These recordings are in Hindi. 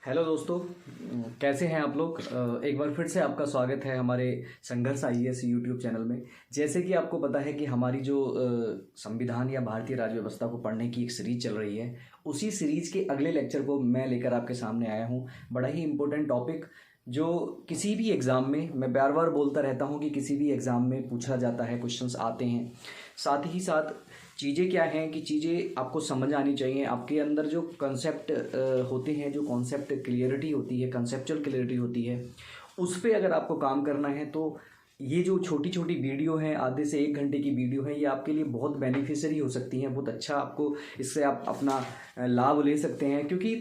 हेलो दोस्तों, कैसे हैं आप लोग। एक बार फिर से आपका स्वागत है हमारे संघर्ष आईएएस यूट्यूब चैनल में। जैसे कि आपको पता है कि हमारी जो संविधान या भारतीय राज्य व्यवस्था को पढ़ने की एक सीरीज चल रही है, उसी सीरीज के अगले लेक्चर को मैं लेकर आपके सामने आया हूं। बड़ा ही इम्पोर्टेंट टॉपिक जो किसी भी एग्ज़ाम में, मैं बार बार बोलता रहता हूं कि किसी भी एग्ज़ाम में पूछा जाता है, क्वेश्चंस आते हैं। साथ ही साथ चीज़ें क्या हैं कि चीज़ें आपको समझ आनी चाहिए। आपके अंदर जो कंसेप्ट होते हैं, जो कॉन्सेप्ट क्लियरिटी होती है, कंसेप्चुअल क्लियरिटी होती है, उस पर अगर आपको काम करना है तो ये जो छोटी छोटी वीडियो हैं, आधे से 1 घंटे की वीडियो है, ये आपके लिए बहुत बेनिफिशियरी हो सकती हैं। बहुत अच्छा आपको इससे आप अपना लाभ ले सकते हैं। क्योंकि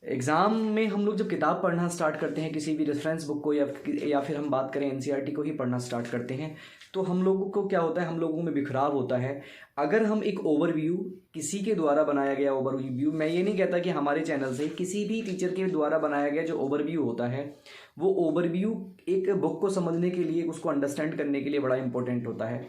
एग्ज़ाम में हम लोग जब किताब पढ़ना स्टार्ट करते हैं, किसी भी रेफरेंस बुक को या फिर हम बात करें एनसीईआरटी को ही पढ़ना स्टार्ट करते हैं, तो हम लोगों को क्या होता है, हम लोगों में बिखराव होता है। अगर हम एक ओवरव्यू, किसी के द्वारा बनाया गया ओवरव्यू, मैं ये नहीं कहता कि हमारे चैनल से, किसी भी टीचर के द्वारा बनाया गया जो ओवरव्यू होता है, वो ओवरव्यू एक बुक को समझने के लिए, उसको अंडरस्टैंड करने के लिए बड़ा इंपॉर्टेंट होता है।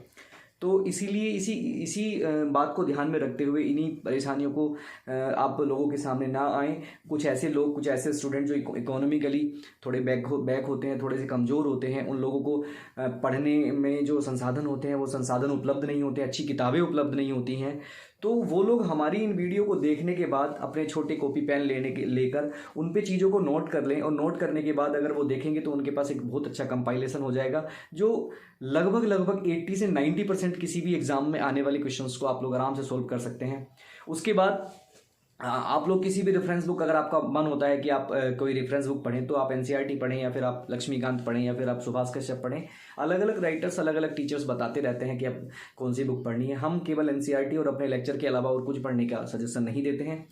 तो इसीलिए इसी इसी बात को ध्यान में रखते हुए, इन्हीं परेशानियों को आप लोगों के सामने ना आए। कुछ ऐसे लोग, कुछ ऐसे स्टूडेंट जो इकोनॉमिकली थोड़े बैक होते हैं, थोड़े से कमज़ोर होते हैं, उन लोगों को पढ़ने में जो संसाधन होते हैं वो संसाधन उपलब्ध नहीं होते, अच्छी किताबें उपलब्ध नहीं होती हैं। तो वो लोग हमारी इन वीडियो को देखने के बाद अपने छोटे कॉपी पेन लेकर उन पे चीज़ों को नोट कर लें, और नोट करने के बाद अगर वो देखेंगे तो उनके पास एक बहुत अच्छा कंपाइलेशन हो जाएगा, जो लगभग 80 से 90% किसी भी एग्जाम में आने वाले क्वेश्चंस को आप लोग आराम से सोल्व कर सकते हैं। उसके बाद आप लोग किसी भी रेफरेंस बुक, अगर आपका मन होता है कि आप कोई रेफरेंस बुक पढ़ें, तो आप एनसीईआरटी पढ़ें, या फिर आप लक्ष्मीकांत पढ़ें, या फिर आप सुभाष कश्यप पढ़ें। अलग अलग राइटर्स, अलग अलग टीचर्स बताते रहते हैं कि आप कौन सी बुक पढ़नी है। हम केवल एनसीईआरटी और अपने लेक्चर के अलावा और कुछ पढ़ने का सजेशन नहीं देते हैं।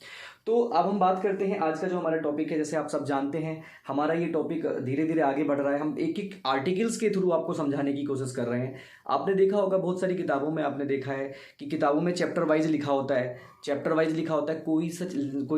तो अब हम बात करते हैं आज का जो हमारा टॉपिक है। जैसे आप सब जानते हैं, हमारा ये टॉपिक धीरे धीरे आगे बढ़ रहा है। हम एक एक आर्टिकल्स के थ्रू आपको समझाने की कोशिश कर रहे हैं। आपने देखा होगा, बहुत सारी किताबों में आपने देखा है कि किताबों में चैप्टर वाइज लिखा होता है, कोई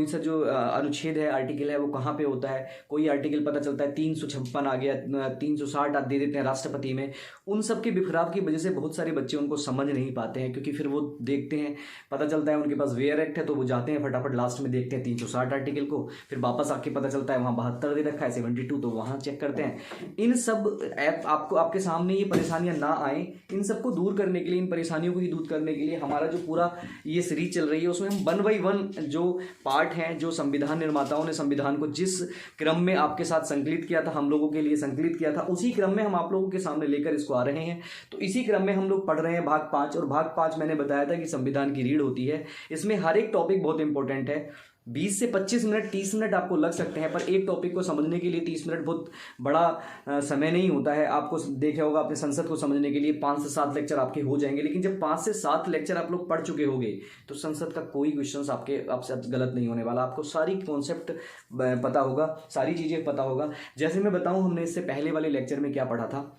सा जो अनुच्छेद है, आर्टिकल है, वो कहाँ पे होता है। कोई आर्टिकल पता चलता है 356 आ गया, 360 आप दे देते हैं राष्ट्रपति में। उन सब के बिखराव की वजह से बहुत सारे बच्चे उनको समझ नहीं पाते हैं, क्योंकि फिर वो देखते हैं, पता चलता है उनके पास वेयर एक्ट है, तो वो जाते हैं फटाफट लास्ट में देखते हैं 360 आर्टिकल को, फिर वापस आके पता चलता है वहाँ 72 दे रखा है, 72, तो वहाँ चेक करते हैं। इन सब आपके सामने ये परेशानियां ना आए, इन सबको दूर करने के लिए, इन परेशानियों को ही दूर करने के लिए हमारा जो पूरा ये सीरीज चल रही है, उसमें हम 1 बाई 1 जो पार्ट हैं, जो संविधान निर्माताओं ने संविधान को जिस क्रम में आपके साथ संकलित किया था, हम लोगों के लिए संकलित किया था, उसी क्रम में हम आप लोगों के सामने लेकर इसको आ रहे हैं। तो इसी क्रम में हम लोग पढ़ रहे हैं भाग 5, और भाग 5 मैंने बताया था कि संविधान की रीढ़ होती है। इसमें हर एक टॉपिक बहुत इंपॉर्टेंट है। 20 से 25 मिनट, 30 मिनट आपको लग सकते हैं, पर एक टॉपिक को समझने के लिए 30 मिनट बहुत बड़ा समय नहीं होता है। आपको देखा होगा, अपने संसद को समझने के लिए 5 से 7 लेक्चर आपके हो जाएंगे, लेकिन जब 5 से 7 लेक्चर आप लोग पढ़ चुके होंगे, तो संसद का कोई क्वेश्चन आपसे गलत नहीं होने वाला। आपको सारी कॉन्सेप्ट पता होगा, सारी चीज़ें पता होगा। जैसे मैं बताऊं, हमने इससे पहले वाले लेक्चर में क्या पढ़ा था।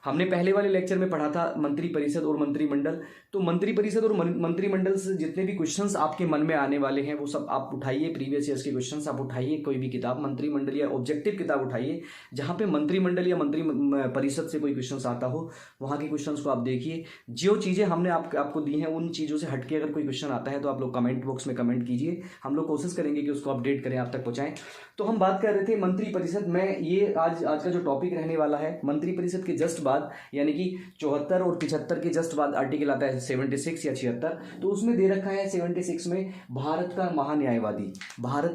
हमने पहले वाले लेक्चर में पढ़ा था मंत्रिपरिषद और मंत्रिमंडल। तो मंत्रिपरिषद और मंत्रिमंडल से जितने भी क्वेश्चंस आपके मन में आने वाले हैं, वो सब आप उठाइए, प्रीवियस ईयर्स के क्वेश्चंस आप उठाइए, कोई भी किताब, मंत्रिमंडल या ऑब्जेक्टिव किताब उठाइए, जहाँ पे मंत्रिमंडल या मंत्री परिषद से कोई क्वेश्चंस आता हो, वहाँ के क्वेश्चंस को आप देखिए। जो चीज़ें हमने आपको दी हैं, उन चीज़ों से हटके अगर कोई क्वेश्चन आता है तो आप लोग कमेंट बॉक्स में कमेंट कीजिए। हम लोग कोशिश करेंगे कि उसको अपडेट करें, आप तक पहुँचाएं। तो हम बात कर रहे थे मंत्रिपरिषद में। ये आज का जो टॉपिक रहने वाला है, मंत्रिपरिषद के जस्ट बाद, यानी कि 74 और 75 के जस्ट बाद आर्टिकल आता है 76 या 76। तो उसमें दे रखा है 76 में भारत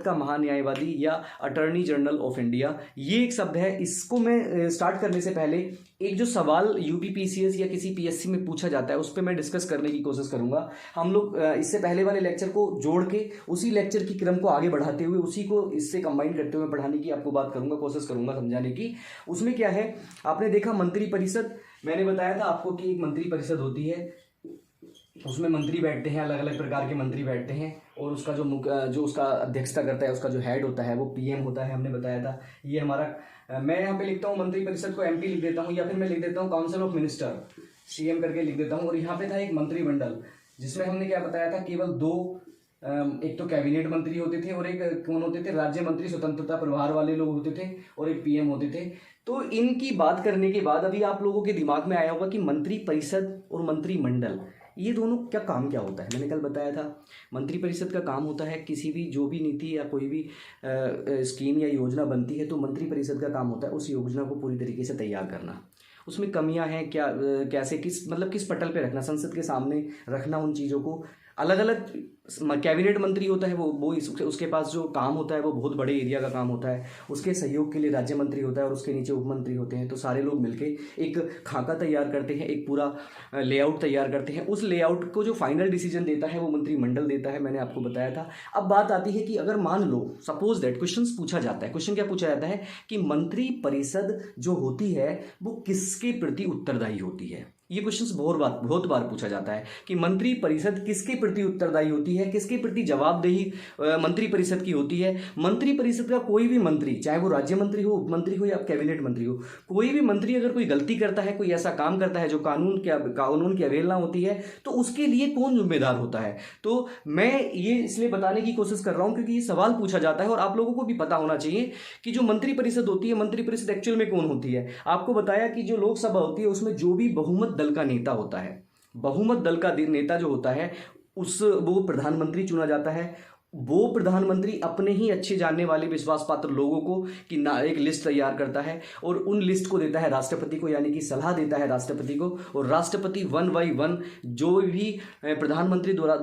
का महान्यायवादी या अटॉर्नी जनरल ऑफ इंडिया, ये एक शब्द है। इसको मैं स्टार्ट करने से पहले एक जो सवाल यूपीपीसीएस या किसी पीएससी में पूछा जाता है, उस पर मैं डिस्कस करने की कोशिश करूंगा। हम लोग इससे पहले वाले लेक्चर को जोड़ के, उसी लेक्चर की क्रम को आगे बढ़ाते हुए, उसी को इससे कंबाइन करते हुए पढ़ाने की आपको बात करूंगा, कोशिश करूंगा समझाने की। उसमें क्या है, आपने देखा मंत्रिपरिषद, मैंने बताया था आपको कि एक मंत्री परिषद होती है, उसमें मंत्री बैठते हैं, अलग अलग प्रकार के मंत्री बैठते हैं, और उसका जो उसका अध्यक्षता करता है, उसका जो हेड होता है वो पीएम होता है, हमने बताया था। ये हमारा, मैं यहाँ पे लिखता हूँ मंत्री परिषद को एमपी लिख देता हूँ, या फिर मैं लिख देता हूँ काउंसिल ऑफ मिनिस्टर, सीएम करके लिख देता हूँ। और यहाँ पे था एक मंत्रिमंडल, जिसमें हमने क्या बताया था, केवल 2, एक तो कैबिनेट मंत्री होते थे, और एक कौन होते थे, राज्य मंत्री, स्वतंत्रता प्रभार वाले लोग होते थे, और एक पीएम होते थे। तो इनकी बात करने के बाद अभी आप लोगों के दिमाग में आया होगा कि मंत्री परिषद और मंत्रिमंडल, ये दोनों काम क्या होता है? मैंने कल बताया था, मंत्रिपरिषद का काम होता है किसी भी जो भी नीति या कोई भी स्कीम या योजना बनती है तो मंत्रिपरिषद का काम होता है उस योजना को पूरी तरीके से तैयार करना, उसमें कमियां हैं क्या, कैसे किस पटल पे रखना, संसद के सामने रखना उन चीज़ों को। अलग अलग कैबिनेट मंत्री होता है वो उसके पास जो काम होता है वो बहुत बड़े एरिया का काम होता है, उसके सहयोग के लिए राज्य मंत्री होता है और उसके नीचे उप मंत्री होते हैं। तो सारे लोग मिलके एक खाका तैयार करते हैं, एक पूरा लेआउट तैयार करते हैं। उस लेआउट को जो फाइनल डिसीजन देता है वो मंत्रिमंडल देता है, मैंने आपको बताया था। अब बात आती है कि अगर मान लो सपोज दैट क्वेश्चन पूछा जाता है, क्वेश्चन क्या पूछा जाता है कि मंत्रिपरिषद जो होती है वो किसके प्रति उत्तरदायी होती है। ये क्वेश्चन बहुत बार पूछा जाता है कि मंत्री परिषद किसके प्रति उत्तरदायी होती है, किसके प्रति जवाबदेही मंत्री परिषद की होती है। मंत्री परिषद का कोई भी मंत्री, चाहे वो राज्य मंत्री हो, उप मंत्री हो या कैबिनेट मंत्री हो, कोई भी मंत्री अगर कोई गलती करता है, कोई ऐसा काम करता है जो कानून की अवहेलना होती है, तो उसके लिए कौन जिम्मेदार होता है। तो मैं ये इसलिए बताने की कोशिश कर रहा हूं क्योंकि ये सवाल पूछा जाता है और आप लोगों को भी पता होना चाहिए कि जो मंत्री परिषद होती है, मंत्री परिषद एक्चुअल में कौन होती है। आपको बताया कि जो लोकसभा होती है उसमें जो भी बहुमत दल का नेता होता है, बहुमत दल का नेता जो होता है वो प्रधानमंत्री चुना जाता है। वो प्रधानमंत्री अपने ही अच्छे जानने वाले विश्वास पात्र लोगों को कि ना एक लिस्ट तैयार करता है और उन लिस्ट को देता है राष्ट्रपति को, यानी कि सलाह देता है राष्ट्रपति को, और राष्ट्रपति 1 बाई 1 जो भी प्रधानमंत्री द्वारा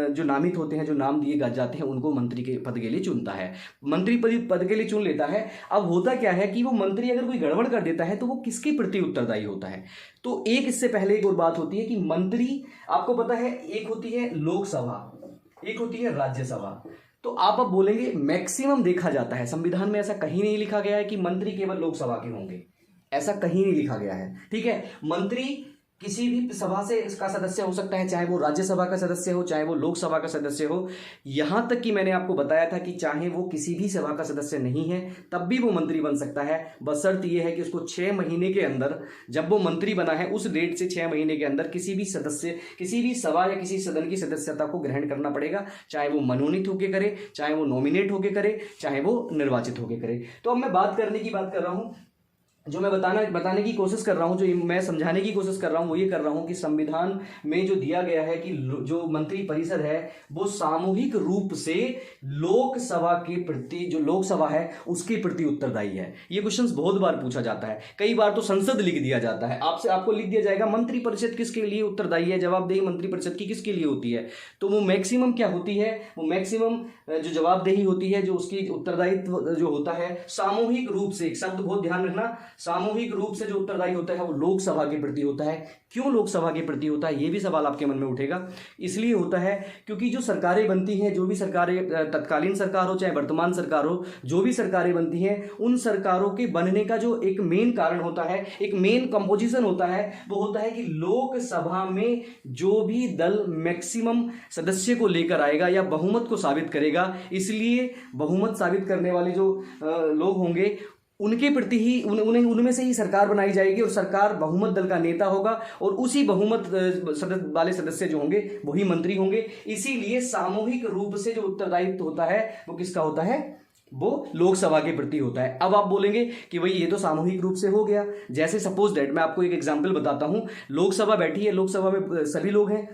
जो नामित होते हैं, जो नाम दिए जाते हैं, उनको मंत्री के पद के लिए चुनता है, मंत्री पद के लिए चुन लेता है। अब होता क्या है कि वो मंत्री अगर कोई गड़बड़ कर देता है तो वो किसके प्रति उत्तरदायी होता है। तो इससे पहले एक और बात होती है कि मंत्री, आपको पता है, एक होती है लोकसभा, एक होती है राज्यसभा। तो आप अब बोलेंगे मैक्सिमम देखा जाता है, संविधान में ऐसा कहीं नहीं लिखा गया है कि मंत्री केवल लोकसभा के होंगे, ऐसा कहीं नहीं लिखा गया है। ठीक है, मंत्री किसी भी सभा से इसका सदस्य हो सकता है, चाहे वो राज्यसभा का सदस्य हो, चाहे वो लोकसभा का सदस्य हो। यहां तक कि मैंने आपको बताया था कि चाहे वो किसी भी सभा का सदस्य नहीं है तब भी वो मंत्री बन सकता है, बशर्त ये है कि उसको 6 महीने के अंदर, जब वो मंत्री बना है उस डेट से 6 महीने के अंदर किसी भी सभा या किसी सदन की सदस्यता को ग्रहण करना पड़ेगा, चाहे वो मनोनीत होकर करे, चाहे वो नॉमिनेट होकर करे, चाहे वो निर्वाचित होकर करे। तो अब मैं बात कर रहा हूं, जो मैं बताने की कोशिश कर रहा हूं, जो मैं समझाने की कोशिश कर रहा हूं, वो ये कर रहा हूं कि संविधान में जो दिया गया है कि जो मंत्री परिषद है वो सामूहिक रूप से लोकसभा के प्रति, जो लोकसभा है उसके प्रति उत्तरदायी है। ये क्वेश्चन बहुत बार पूछा जाता है, कई बार तो संसद लिख दिया जाता है, आपको लिख दिया जाएगा मंत्री परिषद किसके लिए उत्तरदायी है, जवाबदेही मंत्री परिषद की किसके लिए होती है। तो वो मैक्सिमम क्या होती है, वो मैक्सिमम जो जवाबदेही होती है, जो उसकी उत्तरदायित्व जो होता है सामूहिक रूप से, एक शब्द बहुत ध्यान रखना, सामूहिक रूप से जो उत्तरदायी होता है वो लोकसभा के प्रति होता है। क्यों लोकसभा के प्रति होता है, ये भी सवाल आपके मन में उठेगा। इसलिए होता है क्योंकि जो सरकारें बनती हैं, जो भी सरकारें, तत्कालीन सरकार हो चाहे वर्तमान सरकार हो, जो भी सरकारें बनती हैं, उन सरकारों के बनने का जो एक मेन कारण होता है, एक मेन कंपोजिशन होता है, वो होता है कि लोकसभा में जो भी दल मैक्सिमम सदस्य को लेकर आएगा या बहुमत को साबित करेगा, इसलिए बहुमत साबित करने वाले जो लोग होंगे उनके प्रति ही उनमें से ही सरकार बनाई जाएगी और सरकार बहुमत दल का नेता होगा और उसी बहुमत वाले सदस्य जो होंगे वही मंत्री होंगे। इसीलिए सामूहिक रूप से जो उत्तरदायित्व होता है वो किसका होता है, वो लोकसभा के प्रति होता है। अब आप बोलेंगे कि भाई ये तो सामूहिक रूप से हो गया, जैसे सपोज दैट मैं आपको एक एग्जांपल बताता हूं, लोकसभा बैठी है, लोकसभा में सभी लोग हैं,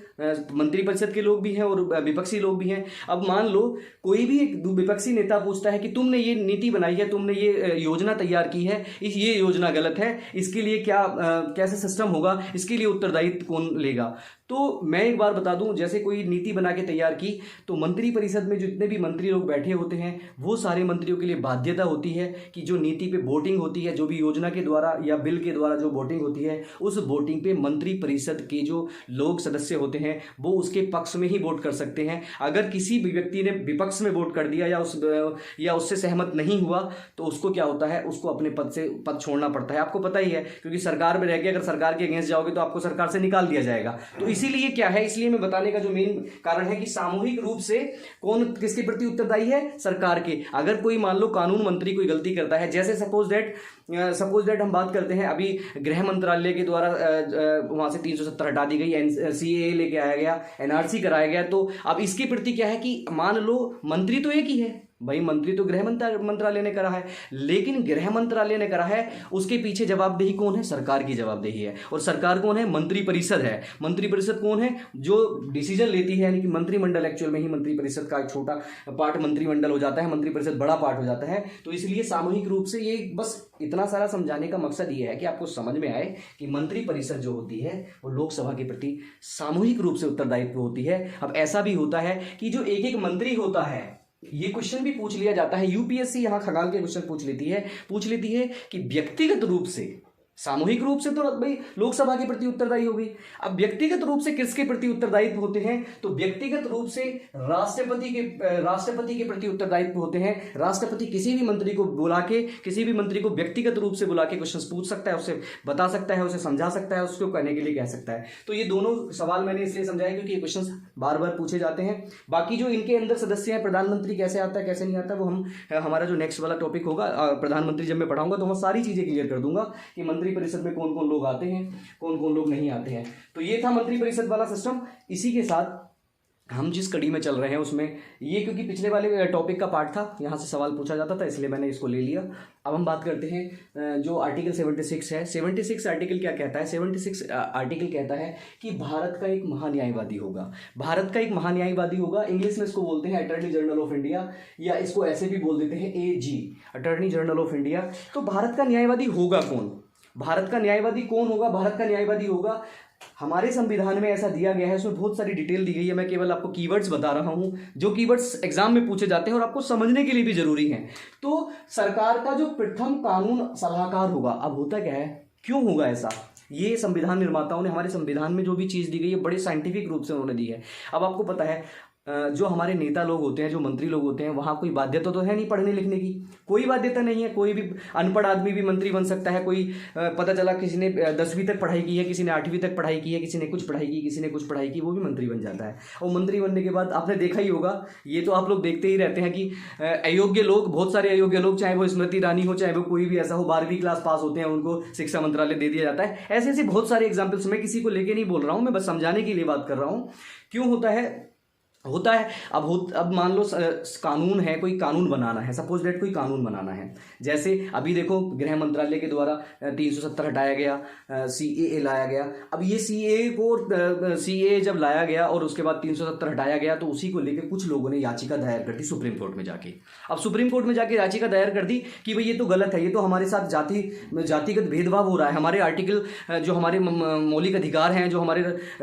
मंत्रिपरिषद के लोग भी हैं और विपक्षी लोग भी हैं। अब मान लो कोई भी एक विपक्षी नेता पूछता है कि तुमने ये नीति बनाई है, तुमने ये योजना तैयार की है, ये योजना गलत है, इसके लिए कैसे सिस्टम होगा, इसके लिए उत्तरदायित्व कौन लेगा। तो मैं एक बार बता दूं, जैसे कोई नीति बना के तैयार की तो मंत्रिपरिषद में जितने भी मंत्री लोग बैठे होते हैं वो सारे मंत्रियों के लिए बाध्यता होती है कि जो नीति पे वोटिंग होती है, जो भी योजना के द्वारा या बिल के द्वारा जो वोटिंग होती है, उस वोटिंग पे मंत्रिपरिषद के जो लोग सदस्य होते हैं वो उसके पक्ष में ही वोट कर सकते हैं। अगर किसी भी व्यक्ति ने विपक्ष में वोट कर दिया या उससे सहमत नहीं हुआ तो उसको क्या होता है, उसको अपने पद छोड़ना पड़ता है। आपको पता ही है, क्योंकि सरकार में रह के अगर सरकार के अगेंस्ट जाओगे तो आपको सरकार से निकाल दिया जाएगा। तो इसीलिए क्या है, इसलिए मैं बताने का जो मेन कारण है कि सामूहिक रूप से कौन किसके प्रति उत्तरदायी है, सरकार के। अगर कोई मान लो कानून मंत्री कोई गलती करता है, जैसे सपोज दैट हम बात करते हैं, अभी गृह मंत्रालय के द्वारा वहां से 370 हटा दी गई, CAA लेके आया गया, NRC कराया गया। तो अब इसके प्रति क्या है कि मान लो मंत्री तो एक ही है, भाई मंत्री तो गृह मंत्रालय ने करा है, लेकिन गृह मंत्रालय ने करा है, उसके पीछे जवाबदेही कौन है? सरकार की जवाबदेही है। और सरकार कौन है? मंत्रिपरिषद है। मंत्रिपरिषद कौन है? जो डिसीजन लेती है, यानी कि मंत्रिमंडल। एक्चुअल में ही मंत्रिपरिषद का एक छोटा पार्ट मंत्रिमंडल हो जाता है, मंत्रिपरिषद बड़ा पार्ट हो जाता है। तो इसलिए सामूहिक रूप से, ये बस इतना सारा समझाने का मकसद ये है कि आपको समझ में आए कि मंत्रिपरिषद जो होती है वो लोकसभा के प्रति सामूहिक रूप से उत्तरदायित्व होती है। अब ऐसा भी होता है कि जो एक एक मंत्री होता है, ये क्वेश्चन भी पूछ लिया जाता है, यूपीएससी यहां खगाल के क्वेश्चन पूछ लेती है कि व्यक्तिगत रूप से, सामूहिक रूप से तो भाई लोकसभा के प्रति उत्तरदायी होगी। अब व्यक्तिगत रूप से किसके प्रति उत्तरदायित्व होते हैं? तो व्यक्तिगत रूप से राष्ट्रपति के प्रति उत्तरदायित्व होते हैं। राष्ट्रपति किसी भी मंत्री को व्यक्तिगत रूप से बुला के क्वेश्चन पूछ सकता है, उसे बता सकता है, उसे समझा सकता है, उसको कहने के लिए कह सकता है। तो ये दोनों सवाल मैंने इसलिए समझाया क्योंकि ये क्वेश्चन बार बार पूछे जाते हैं। बाकी जो इनके अंदर सदस्य हैं, प्रधानमंत्री कैसे आता है कैसे नहीं आता, वो हमारा जो नेक्स्ट वाला टॉपिक होगा प्रधानमंत्री, जब मैं पढ़ाऊंगा तो मैं सारी चीजें क्लियर कर दूंगा कि मंत्री परिषद में कौन कौन लोग आते हैं, कौन कौन लोग नहीं आते हैं। तो ये था मंत्रिपरिषद वाला सिस्टम। इसी के साथ हम जिस कड़ी में चल रहे हैं उसमें ये, क्योंकि पिछले वाले टॉपिक का पार्ट था, यहाँ से सवाल पूछा जाता था, इसलिए मैंने इसको ले लिया। अब हम बात करते हैं जो आर्टिकल 76 है। 76 आर्टिकल क्या कहता है? 76 आर्टिकल कहता है कि भारत का एक महान्यायवादी होगा। भारत का एक महान्यायवादी होगा, इंग्लिश में इसको बोलते हैं अटॉर्नी जनरल ऑफ इंडिया, या इसको ऐसे भी बोल देते हैं AG, attorney general of India. तो भारत का न्यायवादी होगा कौन? भारत का न्यायवादी कौन होगा? भारत का न्यायवादी होगा, हमारे संविधान में ऐसा दिया गया है, उसमें बहुत सारी डिटेल दी गई है। मैं केवल आपको कीवर्ड्स बता रहा हूं, जो कीवर्ड्स एग्जाम में पूछे जाते हैं और आपको समझने के लिए भी जरूरी हैं। तो सरकार का जो प्रथम कानून सलाहकार होगा। अब होता क्या है, क्यों होगा ऐसा? ये संविधान निर्माताओं ने, हमारे संविधान में जो भी चीज दी गई है बड़े साइंटिफिक रूप से उन्होंने दी है। अब आपको पता है जो हमारे नेता लोग होते हैं, जो मंत्री लोग होते हैं, वहाँ कोई बाध्यता तो है नहीं पढ़ने लिखने की, कोई बाध्यता नहीं है। कोई भी अनपढ़ आदमी भी मंत्री बन सकता है। कोई पता चला किसी ने 10वीं तक पढ़ाई की है, किसी ने 8वीं तक पढ़ाई की है, किसी ने कुछ पढ़ाई की, किसी ने कुछ पढ़ाई की, वो भी मंत्री बन जाता है। और मंत्री बनने के बाद आपने देखा ही होगा, ये तो आप लोग देखते ही रहते हैं कि अयोग्य लोग, बहुत सारे अयोग्य लोग, चाहे वो स्मृति ईरानी हो, चाहे वो कोई भी ऐसा हो, 12वीं क्लास पास होते हैं, उनको शिक्षा मंत्रालय दे दिया जाता है। ऐसे ऐसे बहुत सारे एग्जाम्पल्स, मैं किसी को लेके नहीं बोल रहा हूँ, मैं बस समझाने के लिए बात कर रहा हूँ। क्यों होता है? अब मान लो कानून है, कोई कानून बनाना है, सपोज डेट कोई कानून बनाना है। जैसे अभी देखो गृह मंत्रालय के द्वारा 370 हटाया गया, CAA लाया गया। अब ये CAA जब लाया गया और उसके बाद 370 हटाया गया, तो उसी को लेकर कुछ लोगों ने याचिका दायर कर दी सुप्रीम कोर्ट में जाके। अब सुप्रीम कोर्ट में जाके याचिका दायर कर दी कि भाई ये तो गलत है, ये तो हमारे साथ जातिगत भेदभाव हो रहा है। हमारे आर्टिकल, जो हमारे मौलिक अधिकार हैं, जो हमारे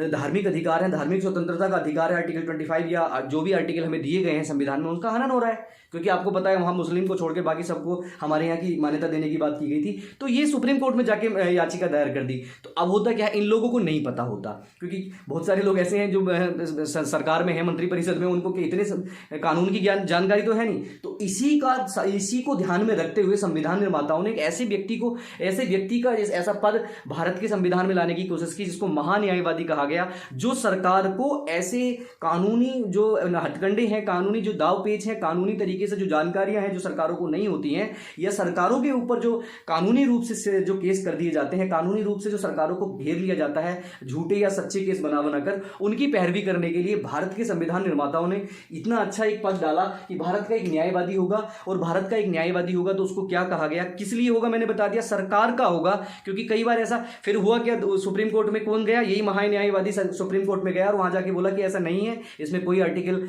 धार्मिक अधिकार हैं, धार्मिक स्वतंत्रता का अधिकार है, आर्टिकल 25 या जो भी आर्टिकल हमें दिए गए हैं संविधान में, उनका हनन हो रहा है। क्योंकि आपको पता है वहां मुस्लिम को छोड़ के बाकी सबको हमारे यहाँ की मान्यता देने की बात की गई थी। तो ये सुप्रीम कोर्ट में जाके याचिका दायर कर दी। तो अब होता क्या है, इन लोगों को नहीं पता होता, क्योंकि बहुत सारे लोग ऐसे हैं जो सरकार में है, मंत्रिपरिषद में, उनको इतने कानून की जानकारी तो है नहीं। तो इसी को ध्यान में रखते हुए संविधान निर्माताओं ने एक ऐसे व्यक्ति का ऐसा पद भारत के संविधान में लाने की कोशिश की, जिसको महान्यायवादी कहा गया, जो सरकार को ऐसे कानूनी जो हथकंडे हैं, कानूनी जो दाव पेच हैं, कानूनी तरीके से जो जानकारियां हैं जो सरकारों को नहीं होती हैं, या सरकारों के ऊपर जो कानूनी रूप से जो केस कर दिए जाते हैं, कानूनी रूप से जो सरकारों को घेर लिया जाता है, झूठे या सच्चे केस बनाकर उनकी पैरवी करने के लिए भारत के संविधान निर्माताओं ने इतना अच्छा एक पद डाला कि भारत का एक न्यायवादी होगा। और भारत का एक न्यायवादी होगा तो उसको क्या कहा गया, किस लिए होगा, मैंने बता दिया, सरकार का होगा। क्योंकि कई बार ऐसा फिर हुआ क्या, सुप्रीम कोर्ट में कौन गया, यही महान्यायवादी सुप्रीम कोर्ट में गया और वहां जाके बोला कि ऐसा नहीं है, इसमें कोई आर्टिकल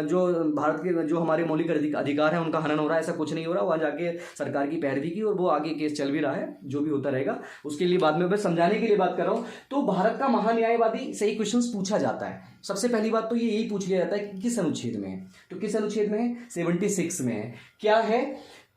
जो भारत के जो हमारे मौलिक अधिकार है उनका हनन हो रहा है, ऐसा कुछ नहीं हो रहा। वहां जाके सरकार की पैरवी की और वो आगे केस चल भी रहा है, जो भी होता रहेगा उसके लिए बाद में बस समझाने के लिए बात कर रहा हूं। तो भारत का महान्यायवादी से ही क्वेश्चंस पूछा जाता है। सबसे पहली बात तो ये यही पूछ लिया जाता है कि किस अनुच्छेद में है, तो किस अनुच्छेद में है, 76 में है। क्या है,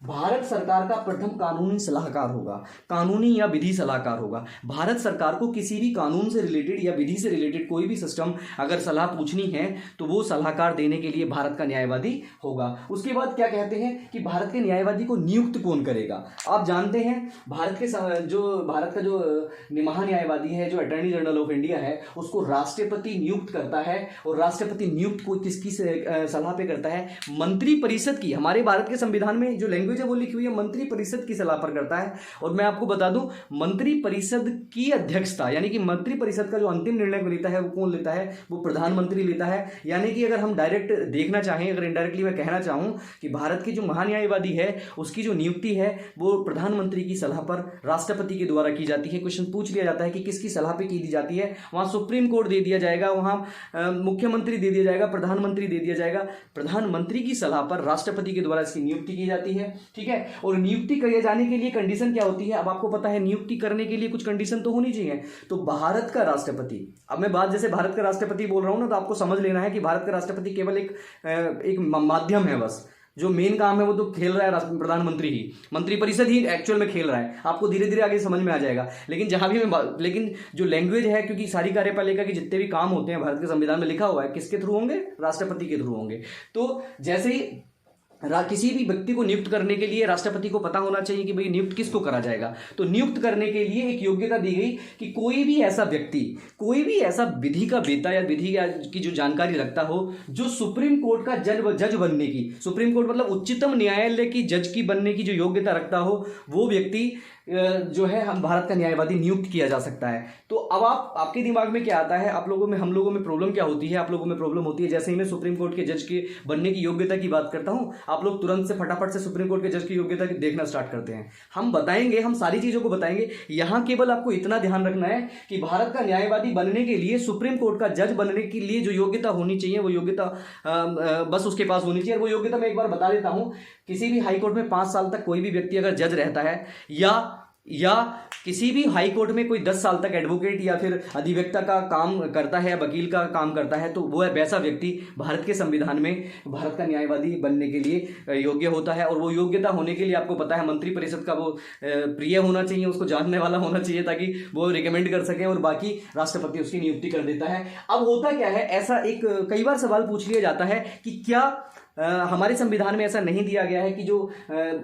भारत सरकार का प्रथम कानूनी सलाहकार होगा, कानूनी या विधि सलाहकार होगा। भारत सरकार को किसी भी कानून से रिलेटेड या विधि से रिलेटेड कोई भी सिस्टम अगर सलाह पूछनी है तो वो सलाहकार देने के लिए भारत का न्यायवादी होगा। उसके बाद क्या कहते हैं कि भारत के न्यायवादी को नियुक्त कौन करेगा। आप जानते हैं भारत का जो महान्यायवादी है, जो अटॉर्नी जनरल ऑफ इंडिया है, उसको राष्ट्रपति नियुक्त करता है। और राष्ट्रपति नियुक्त को किसकी सलाह पे करता है, मंत्रिपरिषद की। हमारे भारत के संविधान में जो लैंग्वेज लैंग्वेज है वो लिखी हुई है मंत्री परिषद की सलाह पर करता है। और मैं आपको बता दूं, मंत्री परिषद की अध्यक्षता यानी कि मंत्री परिषद का जो अंतिम निर्णय लेता है वो कौन लेता है, वो प्रधानमंत्री लेता है। यानी कि अगर हम डायरेक्ट देखना चाहें, अगर इनडायरेक्टली मैं कहना चाहूं कि भारत की जो महान्यायवादी है उसकी जो नियुक्ति है वो प्रधानमंत्री की सलाह पर राष्ट्रपति के द्वारा की जाती है। क्वेश्चन पूछ लिया जाता है कि किसकी सलाह पर की दी जाती है, वहां सुप्रीम कोर्ट दे दिया जाएगा, वहां मुख्यमंत्री दे दिया जाएगा, प्रधानमंत्री दे दिया जाएगा। प्रधानमंत्री की सलाह पर राष्ट्रपति के द्वारा इसकी नियुक्ति की जाती है। ठीक है, और नियुक्ति किए जाने के लिए कंडीशन क्या होती है, अब आपको पता है नियुक्ति करने के लिए कुछ कंडीशन तो होनी चाहिए। तो भारत का राष्ट्रपति, अब मैं बात जैसे भारत का राष्ट्रपति बोल रहा हूं ना, तो आपको समझ लेना है कि भारत का राष्ट्रपति केवल एक माध्यम है, बस जो मेन काम है वो तो खेल रहा है प्रधानमंत्री ही, मंत्री परिषद ही एक्चुअल में खेल रहा है। आपको धीरे धीरे आगे समझ में आ जाएगा। लेकिन जहां भी लेकिन जो लैंग्वेज है, क्योंकि सारी कार्यपालिका के जितने भी काम होते हैं भारत के संविधान में लिखा हुआ है किसके थ्रू होंगे, राष्ट्रपति के थ्रू होंगे। तो जैसे ही किसी भी व्यक्ति को नियुक्त करने के लिए राष्ट्रपति को पता होना चाहिए कि भाई नियुक्त किसको करा जाएगा। तो नियुक्त करने के लिए एक योग्यता दी गई कि कोई भी ऐसा व्यक्ति, कोई भी ऐसा विधि का बेता या विधि की जो जानकारी रखता हो, जो सुप्रीम कोर्ट का जज बनने की, सुप्रीम कोर्ट मतलब उच्चतम न्यायालय की जज की बनने की जो योग्यता रखता हो, वो व्यक्ति जो है हम भारत का न्यायवादी नियुक्त किया जा सकता है। तो अब आपके दिमाग में क्या आता है, आप लोगों में, हम लोगों में प्रॉब्लम क्या होती है, आप लोगों में प्रॉब्लम होती है जैसे ही मैं सुप्रीम कोर्ट के जज के बनने की योग्यता की बात करता हूं, आप लोग तुरंत से फटाफट से सुप्रीम कोर्ट के जज की योग्यता देखना स्टार्ट करते हैं। हम बताएंगे, हम सारी चीजों को बताएंगे। यहां केवल आपको इतना ध्यान रखना है कि भारत का न्यायवादी बनने के लिए, सुप्रीम कोर्ट का जज बनने के लिए जो योग्यता होनी चाहिए वो योग्यता बस उसके पास होनी चाहिए। वो योग्यता मैं एक बार बता देता हूं। किसी भी हाईकोर्ट में 5 साल तक कोई भी व्यक्ति अगर जज रहता है, या किसी भी हाई कोर्ट में कोई 10 साल तक एडवोकेट या फिर अधिवक्ता का काम करता है, वकील का काम करता है, तो वो वैसा व्यक्ति भारत के संविधान में भारत का न्यायवादी बनने के लिए योग्य होता है। और वो योग्यता होने के लिए आपको पता है मंत्री परिषद का वो प्रिय होना चाहिए, उसको जानने वाला होना चाहिए ताकि वो रिकमेंड कर सके, और बाकी राष्ट्रपति उसकी नियुक्ति कर देता है। अब होता क्या है, ऐसा एक कई बार सवाल पूछ लिया जाता है कि क्या हमारे संविधान में ऐसा नहीं दिया गया है कि जो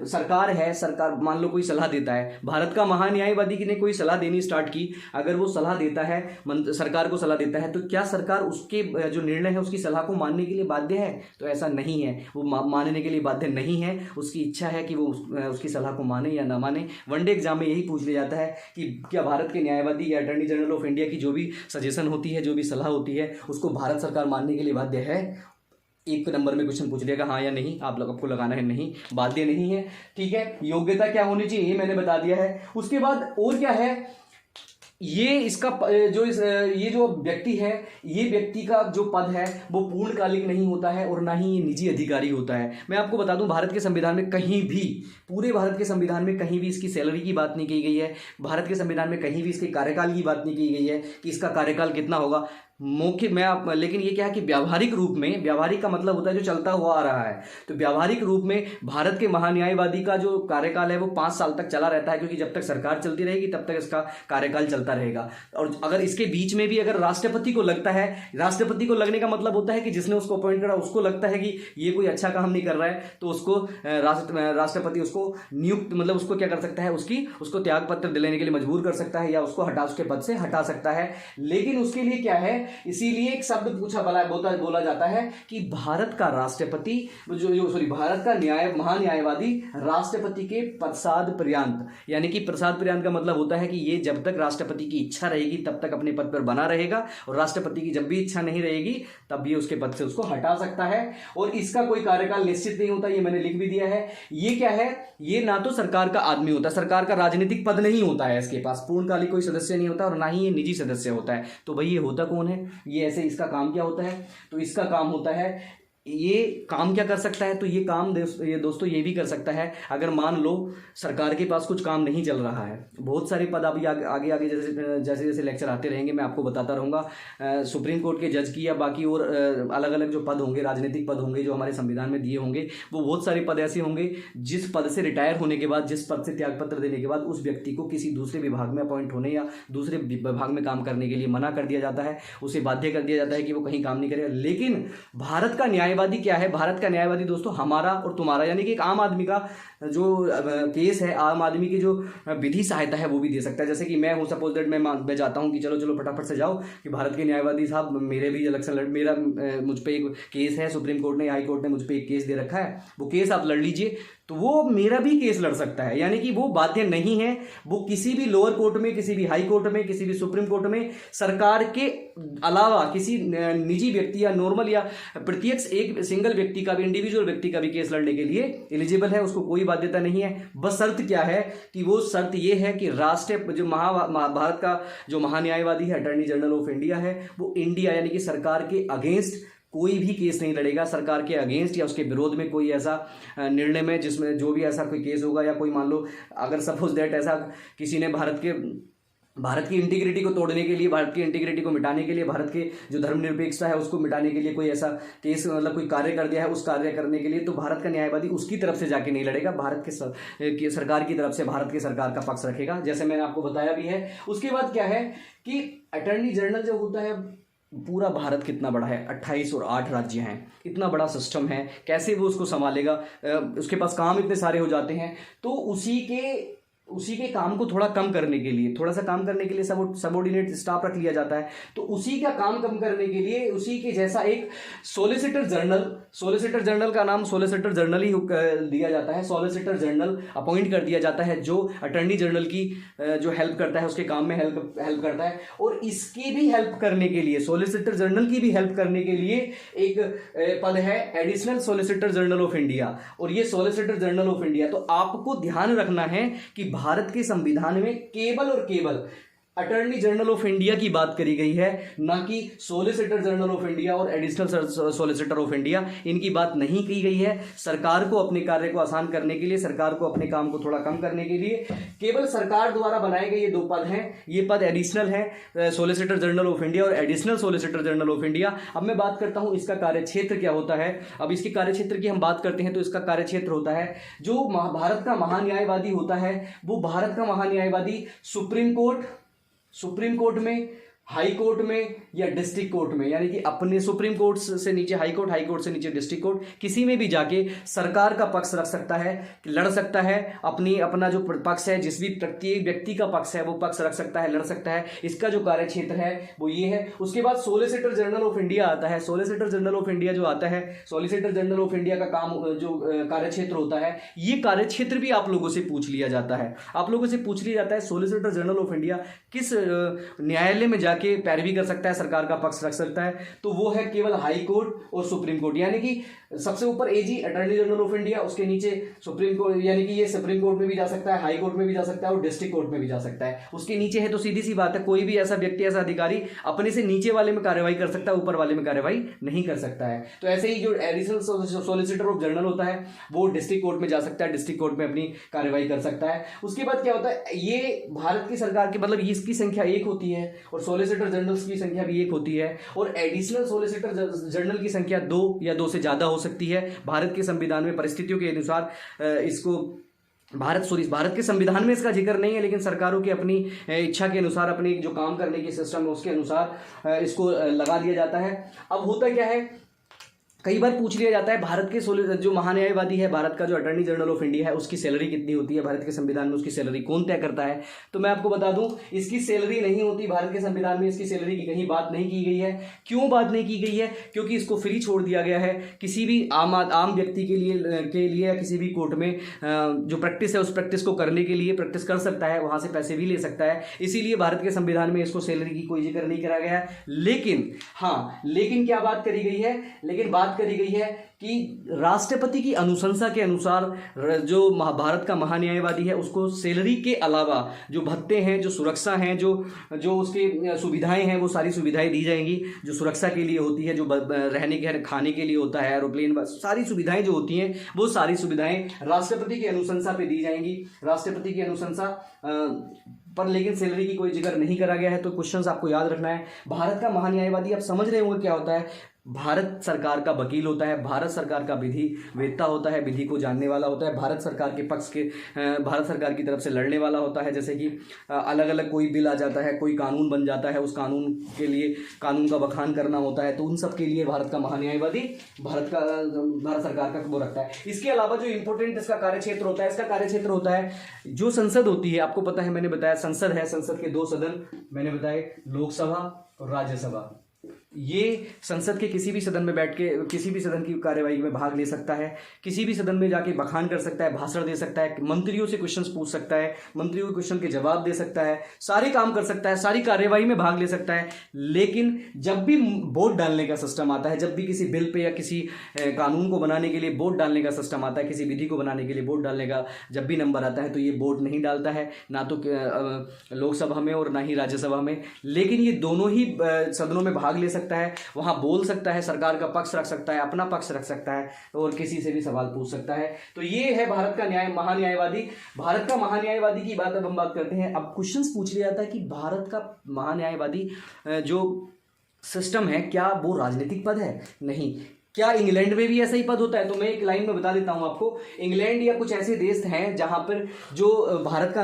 सरकार है, सरकार मान लो कोई सलाह देता है, भारत का महान्यायवादी ने कोई सलाह देनी स्टार्ट की, अगर वो सलाह देता है, सरकार को सलाह देता है, तो क्या सरकार उसके जो निर्णय है उसकी सलाह को मानने के लिए बाध्य है? तो ऐसा नहीं है, वो मानने के लिए बाध्य नहीं है। उसकी इच्छा है कि वो उसकी सलाह को माने या ना माने। वनडे एग्जाम में यही पूछ लिया जाता है कि क्या भारत के न्यायवादी या अटॉर्नी जनरल ऑफ इंडिया की जो भी सजेशन होती है, जो भी सलाह होती है, उसको भारत सरकार मानने के लिए बाध्य है? एक नंबर में क्वेश्चन पूछ लिएगा हाँ या नहीं, आप लोग आपको लगाना है नहीं, बाध्य नहीं है। ठीक है, योग्यता क्या होनी चाहिए ये मैंने बता दिया है। उसके बाद और क्या है, ये इसका ये जो व्यक्ति है, ये व्यक्ति का जो पद है वो पूर्णकालिक नहीं होता है और ना ही ये निजी अधिकारी होता है। मैं आपको बता दूं, भारत के संविधान में कहीं भी, पूरे भारत के संविधान में कहीं भी इसकी सैलरी की बात नहीं की गई है। भारत के संविधान में कहीं भी इसके कार्यकाल की बात नहीं की गई है कि इसका कार्यकाल कितना होगा। लेकिन ये क्या है कि व्यावहारिक रूप में, व्यावहारिक का मतलब होता है जो चलता हुआ आ रहा है, तो व्यावहारिक रूप में भारत के महान्यायवादी का जो कार्यकाल है वो 5 साल तक चला रहता है, क्योंकि जब तक सरकार चलती रहेगी तब तक इसका कार्यकाल चलता रहेगा। और अगर इसके बीच में भी अगर राष्ट्रपति को लगता है, राष्ट्रपति को लगने का मतलब होता है कि जिसने उसको अपॉइंट करा उसको लगता है कि ये कोई अच्छा काम नहीं कर रहा है, तो उसको राष्ट्रपति उसको नियुक्त, मतलब उसको क्या कर सकता है, उसको त्याग पत्र दिलाने के लिए मजबूर कर सकता है या उसको उसके पद से हटा सकता है। लेकिन उसके लिए क्या है, इसीलिए एक शब्द बोला जाता है कि भारत का राष्ट्रपति भारत का महान्यायवादी राष्ट्रपति के पश्चात पर्यंत, यानी कि प्रसाद पर्यंत का मतलब होता है कि ये जब तक राष्ट्रपति की इच्छा रहेगी तब तक अपने पद पर बना रहेगा, और राष्ट्रपति की जब भी इच्छा नहीं रहेगी तब ये उसके पद से उसको हटा सकता है। और इसका कोई कार्यकाल निश्चित नहीं होता, ये मैंने लिख भी दिया है। ये क्या है, ये ना तो सरकार का आदमी होता, सरकार का राजनीतिक पद नहीं होता है, इसके पास पूर्णकालिक कोई सदस्य नहीं होता, और ना ही ये निजी सदस्य होता है। तो भाई ये होता कौन है, ये ऐसे, इसका काम क्या होता है, तो इसका काम होता है, ये काम क्या कर सकता है, तो ये काम दोस्तों ये भी कर सकता है, अगर मान लो सरकार के पास कुछ काम नहीं चल रहा है, बहुत सारे पद अभी आगे जैसे जैसे लेक्चर आते रहेंगे मैं आपको बताता रहूँगा, सुप्रीम कोर्ट के जज की या बाकी और अलग अलग जो पद होंगे, राजनीतिक पद होंगे जो हमारे संविधान में दिए होंगे, वो बहुत सारे पद ऐसे होंगे जिस पद से रिटायर होने के बाद, जिस पद से त्यागपत्र देने के बाद उस व्यक्ति को किसी दूसरे विभाग में अपॉइंट होने या दूसरे विभाग में काम करने के लिए मना कर दिया जाता है, उसे बाध्य कर दिया जाता है कि वो कहीं काम नहीं करेगा। लेकिन भारत का न्याय न्यायवादी क्या है? भारत का न्यायवादी दोस्तों हमारा और तुम्हारा, यानी कि एक आम आदमी का जो केस है, आम आदमी की जो विधि सहायता है वो भी दे सकता है। जैसे कि मैं हूँ, सपोज दैट मैं जाता हूँ कि चलो चलो फटाफट से जाओ कि भारत के न्यायवादी साहब मेरे भी इलेक्शन मेरा मुझ पर एक केस है, सुप्रीम कोर्ट ने, हाई कोर्ट ने मुझ पर एक केस दे रखा है, वो केस आप लड़ लीजिए, तो वो मेरा भी केस लड़ सकता है। यानी कि वो बाध्य नहीं है, वो किसी भी लोअर कोर्ट में, किसी भी हाई कोर्ट में, किसी भी सुप्रीम कोर्ट में सरकार के अलावा किसी निजी व्यक्ति या नॉर्मल या प्रत्यक्ष एक सिंगल व्यक्ति का भी, इंडिविजुअल व्यक्ति का भी केस लड़ने के लिए एलिजिबल है, उसको कोई बाध्यता नहीं है। बस शर्त क्या है कि वो शर्त ये है कि राष्ट्रीय जो भारत का जो महान्यायवादी है, अटॉर्नी जनरल ऑफ इंडिया है, वो इंडिया यानी कि सरकार के अगेंस्ट कोई भी केस नहीं लड़ेगा, सरकार के अगेंस्ट या उसके विरोध में कोई ऐसा निर्णय में जिसमें जो भी ऐसा कोई केस होगा, या कोई मान लो अगर सपोज दैट ऐसा किसी ने भारत की इंटीग्रिटी को तोड़ने के लिए, भारत की इंटीग्रिटी को मिटाने के लिए, भारत के जो धर्मनिरपेक्षता है उसको मिटाने के लिए कोई ऐसा केस मतलब कोई कार्य कर दिया है, उस कार्य करने के लिए तो भारत का न्यायवादी उसकी तरफ से जाके नहीं लड़ेगा, भारत के सरकार की तरफ से भारत के सरकार का पक्ष रखेगा, जैसे मैंने आपको बताया भी है। उसके बाद क्या है कि अटॉर्नी जनरल जो होता है, पूरा भारत कितना बड़ा है, 28 और 8 राज्य हैं, इतना बड़ा सिस्टम है, कैसे वो उसको संभालेगा? उसके पास काम इतने सारे हो जाते हैं, तो उसी के काम को थोड़ा कम करने के लिए, थोड़ा सा काम करने के लिए सबऑर्डिनेट स्टाफ रख लिया जाता है। तो उसी का काम कम करने के लिए उसी के जैसा एक सॉलिसिटर जनरल का नाम सॉलिसिटर जनरल ही दिया जाता है, सॉलिसिटर जनरल अपॉइंट कर दिया जाता है, जो अटॉर्नी जनरल की जो हेल्प करता है, उसके काम में हेल्प करता है। और इसकी भी हेल्प करने के लिए, सॉलिसिटर जनरल की भी हेल्प करने के लिए एक पद है additional solicitor general of India, और ये सॉलिसिटर जनरल ऑफ इंडिया, तो आपको ध्यान रखना है कि भारत के संविधान में केवल और केवल अटॉर्नी जनरल ऑफ इंडिया की बात करी गई है, ना कि सॉलिसिटर जनरल ऑफ इंडिया और एडिशनल सॉलिसिटर ऑफ इंडिया, इनकी बात नहीं की गई है। सरकार को अपने कार्य को आसान करने के लिए, सरकार को अपने काम को थोड़ा कम करने के लिए केवल सरकार द्वारा बनाए गए ये 2 पद हैं। ये पद एडिशनल है, सॉलिसिटर जनरल ऑफ इंडिया और additional solicitor general of India. अब मैं बात करता हूं इसका कार्यक्षेत्र क्या होता है। अब इसके कार्यक्षेत्र की हम बात करते हैं तो इसका कार्यक्षेत्र होता है, जो भारत का महान्यायवादी होता है, वो भारत का महान्यायवादी सुप्रीम कोर्ट में, हाई कोर्ट में या डिस्ट्रिक्ट कोर्ट में, यानी कि अपने सुप्रीम कोर्ट से नीचे हाई कोर्ट से नीचे डिस्ट्रिक्ट कोर्ट, किसी में भी जाके सरकार का पक्ष रख सकता है, लड़ सकता है, अपना जो पक्ष है, जिस भी प्रत्येक व्यक्ति का पक्ष है वो पक्ष रख सकता है, लड़ सकता है। इसका जो कार्य क्षेत्र है वो ये है। उसके बाद सॉलिसिटर जनरल ऑफ इंडिया आता है। सॉलिसिटर जनरल ऑफ इंडिया जो आता है, सॉलिसिटर जनरल ऑफ इंडिया का काम जो कार्य क्षेत्र होता है, ये कार्य क्षेत्र भी आप लोगों से पूछ लिया जाता है। आप लोगों से पूछ लिया जाता है सॉलिसिटर जनरल ऑफ इंडिया किस न्यायालय में जाके पैरवी कर सकता है, सरकार का पक्ष रख सकता है, तो वो है केवल हाई कोर्ट और सुप्रीम कोर्ट। यानी कि सबसे ऊपर एजी अटॉर्नी जनरल ऑफ इंडिया, उसके नीचे सुप्रीम कोर्ट, यानी कि ये सुप्रीम कोर्ट में भी जा सकता है, हाई कोर्ट में भी जा सकता है और डिस्ट्रिक्ट कोर्ट में भी जा सकता है। उसके नीचे है तो सीधी सी बात है, कोई भी ऐसा व्यक्ति, ऐसा अधिकारी अपने से नीचे वाले में कार्यवाही कर सकता है, ऊपर वाले में कार्यवाही नहीं कर सकता है। तो ऐसे ही जो एडिशनल सॉलिसिटर ऑफ जनरल होता है वो डिस्ट्रिक्ट कोर्ट में जा सकता है, डिस्ट्रिक्ट कोर्ट में अपनी कार्यवाही कर सकता है। उसके बाद क्या होता है, ये भारत की सरकार की, मतलब इसकी संख्या 1 होती है और सॉलिसिटर जनरल की संख्या भी 1 होती है, और एडिशनल सॉलिसिटर जनरल की संख्या 2 या 2 से ज्यादा हो सकती है। भारत के संविधान में परिस्थितियों के अनुसार इसको भारत के संविधान में इसका जिक्र नहीं है, लेकिन सरकारों की अपनी इच्छा के अनुसार, अपने जो काम करने की सिस्टम है उसके अनुसार इसको लगा दिया जाता है। अब होता क्या है, कई बार पूछ लिया जाता है भारत के जो महान्यायवादी है, भारत का जो अटॉर्नी जनरल ऑफ इंडिया है, उसकी सैलरी कितनी होती है, भारत के संविधान में उसकी सैलरी कौन तय करता है? तो मैं आपको बता दूं, इसकी सैलरी नहीं होती, भारत के संविधान में इसकी सैलरी की कहीं बात नहीं की गई है। क्यों बात नहीं की गई है? क्योंकि इसको फ्री छोड़ दिया गया है। किसी भी आम व्यक्ति के लिए या किसी भी कोर्ट में जो प्रैक्टिस है उस प्रैक्टिस को करने के लिए प्रैक्टिस कर सकता है, वहां से पैसे भी ले सकता है। इसीलिए भारत के संविधान में इसको सैलरी की कोई जिक्र नहीं करा गया है। लेकिन क्या बात करी गई है? लेकिन बात करी गई है कि राष्ट्रपति की अनुशंसा के अनुसार जो भारत का महान्यायवादी है उसको सैलरी के अलावा जो भत्ते हैं, जो सुरक्षा हैं, जो उसके सुविधाएं हैं, वो सारी सुविधाएं दी जाएंगी जो सुरक्षा के लिए होती है, जो रहने के खाने के लिए होता है, एरोप्लेन, सारी सुविधाएं जो होती हैं वो सारी सुविधाएं राष्ट्रपति की अनुशंसा पे दी जाएंगी, राष्ट्रपति की अनुशंसा पर, लेकिन सैलरी की कोई जिक्र नहीं करा गया है। तो क्वेश्चंस आपको याद रखना है। भारत का महान्यायवादी, आप समझ रहे होंगे क्या होता है। भारत सरकार का वकील होता है, भारत सरकार का विधि वेत्ता होता है, विधि को जानने वाला होता है, भारत सरकार के पक्ष के भारत सरकार की तरफ से लड़ने वाला होता है। जैसे कि अलग अलग कोई बिल आ जाता है, कोई कानून बन जाता है, उस कानून के लिए कानून का बखान करना होता है, तो उन सब के लिए भारत का महान्यायवादी भारत सरकार का वो रखता है। इसके अलावा जो इंपॉर्टेंट इसका कार्यक्षेत्र होता है, इसका कार्यक्षेत्र होता है जो संसद होती है। आपको पता है, मैंने बताया संसद है, संसद के 2 सदन मैंने बताए, लोकसभा और राज्यसभा। ये संसद के किसी भी सदन में बैठ के किसी भी सदन की कार्यवाही में भाग ले सकता है, किसी भी सदन में जाके बखान कर सकता है, भाषण दे सकता है, मंत्रियों से क्वेश्चंस पूछ सकता है, मंत्रियों के क्वेश्चन के जवाब दे सकता है, सारे काम कर सकता है, सारी कार्यवाही में भाग ले सकता है। लेकिन जब भी वोट डालने का सिस्टम आता है, जब भी किसी बिल पे या किसी कानून को बनाने के लिए वोट डालने का सिस्टम आता है, किसी विधि को बनाने के लिए वोट डालने का जब भी नंबर आता है, तो ये वोट नहीं डालता है, ना तो लोकसभा में और ना ही राज्यसभा में। लेकिन ये दोनों ही सदनों में भाग ले सकता है, वहां बोल सकता है, सरकार का पक्ष रख सकता है, अपना पक्ष रख सकता है और किसी से भी सवाल पूछ सकता है। तो ये है भारत का महान्यायवादी। भारत का महान्यायवादी की बात अब हम बात करते हैं। अब क्वेश्चंस पूछ लिया जाता है कि भारत का महान्यायवादी जो सिस्टम है, क्या वो राजनीतिक पद है? नहीं। क्या इंग्लैंड में भी ऐसा ही पद होता है? तो मैं एक लाइन में बता देता हूं आपको। इंग्लैंड या कुछ ऐसे देश हैं जहां पर जो भारत का